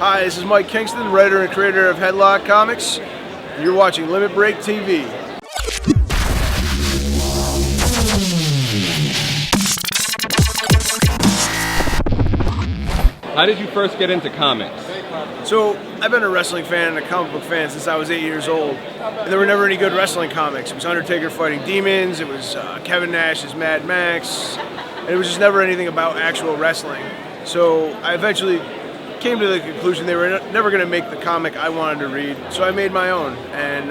Hi, this is Mike Kingston, writer and creator of Headlocked Comics. You're watching Limit Break TV. How did you first get into comics? So, I've been a wrestling fan and a comic book fan since I was 8 years old. And there were never any good wrestling comics. It was Undertaker fighting demons, it was Kevin Nash's Mad Max, and it was just never anything about actual wrestling. So, I eventually came to the conclusion they were never going to make the comic I wanted to read, so I made my own. And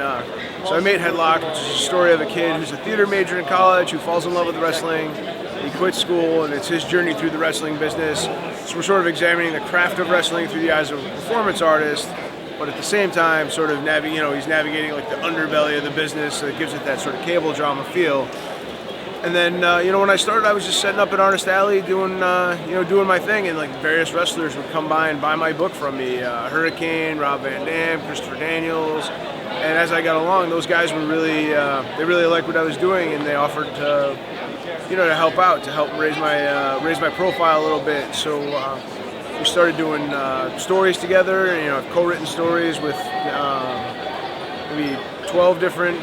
so I made Headlocked, which is a story of a kid who's a theater major in college who falls in love with wrestling. He quits school, and it's his journey through the wrestling business. So we're sort of examining the craft of wrestling through the eyes of a performance artist, but at the same time, sort of he's navigating like the underbelly of the business, so it gives it that sort of cable drama feel. And then, when I started, I was just setting up at Artist Alley doing my thing, and like various wrestlers would come by and buy my book from me. Hurricane, Rob Van Dam, Christopher Daniels. And as I got along, those guys were they really liked what I was doing, and they offered to help out, to help raise my profile a little bit. So we started doing stories together. I've co-written stories with maybe 12 different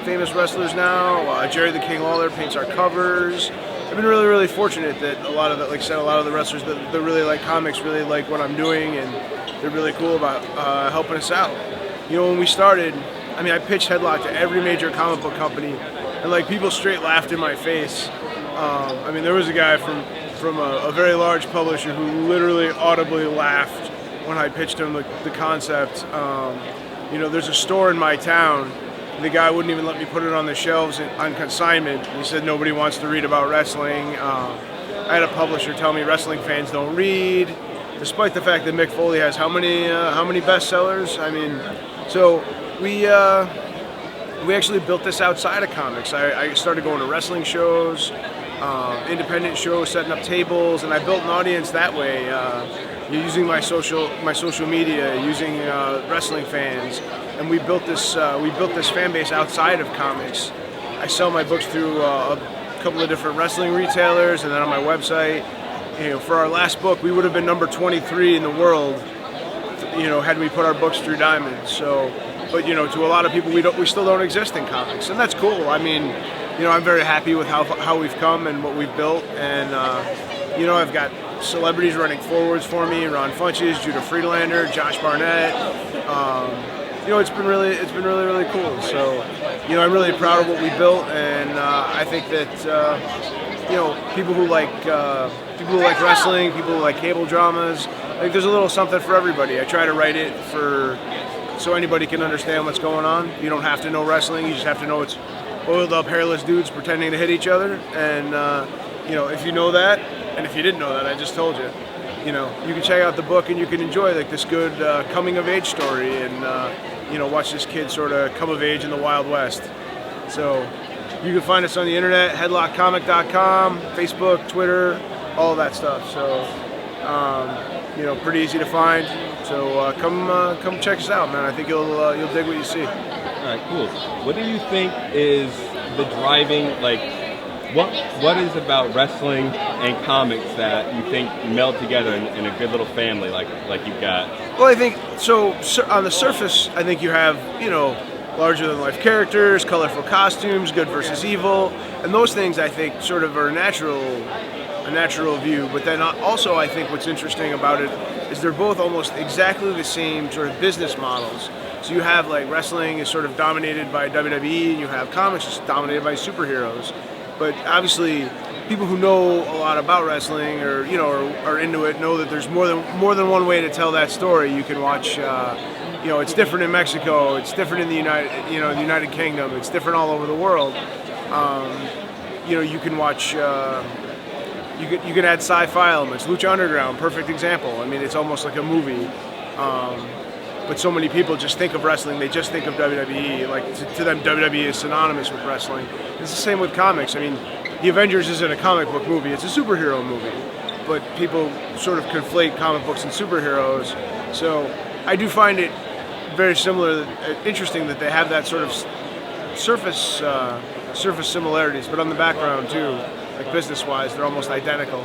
famous wrestlers now. Jerry the King Lawler paints our covers. I've been really, really fortunate that a lot of the wrestlers that really like comics really like what I'm doing, and they're really cool about helping us out. When we started, I pitched Headlocked to every major comic book company, and people straight laughed in my face. There was a guy from a very large publisher who literally audibly laughed when I pitched him the concept. There's a store in my town. The guy wouldn't even let me put it on the shelves on consignment. He said nobody wants to read about wrestling. I had a publisher tell me wrestling fans don't read, despite the fact that Mick Foley has how many bestsellers? So we actually built this outside of comics. I started going to wrestling shows, independent shows, setting up tables, and I built an audience that way. Using my social media, using wrestling fans, and we built this fan base outside of comics. I sell my books through a couple of different wrestling retailers, and then on my website. For our last book, we would have been number 23 in the world, had we put our books through Diamond. So, but to a lot of people, we still don't exist in comics, and that's cool. I'm very happy with how we've come and what we've built, and I've got celebrities running forwards for me: Ron Funches, Judah Friedlander, Josh Barnett. It's been really cool. So, I'm really proud of what we built, and I think that people who like wrestling, people who like cable dramas, I think there's a little something for everybody. I try to write it so anybody can understand what's going on. You don't have to know wrestling; you just have to know it's oiled up, hairless dudes pretending to hit each other. And if you know that. And if you didn't know that, I just told you. You can check out the book and you can enjoy this good coming of age story, and watch this kid sort of come of age in the Wild West. So you can find us on the internet, headlockedcomic.com, Facebook, Twitter, all that stuff. So pretty easy to find. So come check us out, man. I think you'll dig what you see. All right, cool. What do you think is the driving What is about wrestling and comics that you think meld together in a good little family like you've got? Well, I think so. On the surface, I think you have larger than life characters, colorful costumes, good versus evil, and those things I think sort of are a natural view. But then also I think what's interesting about it is they're both almost exactly the same sort of business models. So you have wrestling is sort of dominated by WWE, and you have comics is dominated by superheroes. But obviously, people who know a lot about wrestling or are into it know that there's more than one way to tell that story. You can watch, it's different in Mexico, it's different in the United Kingdom, it's different all over the world. You can watch, you can add sci-fi elements. Lucha Underground, perfect example. It's almost like a movie. But so many people just think of wrestling, they just think of WWE. To them, WWE is synonymous with wrestling. It's the same with comics. The Avengers isn't a comic book movie, it's a superhero movie. But people sort of conflate comic books and superheroes. So I do find it very similar, interesting that they have that sort of surface similarities, but on the background too, business-wise, they're almost identical.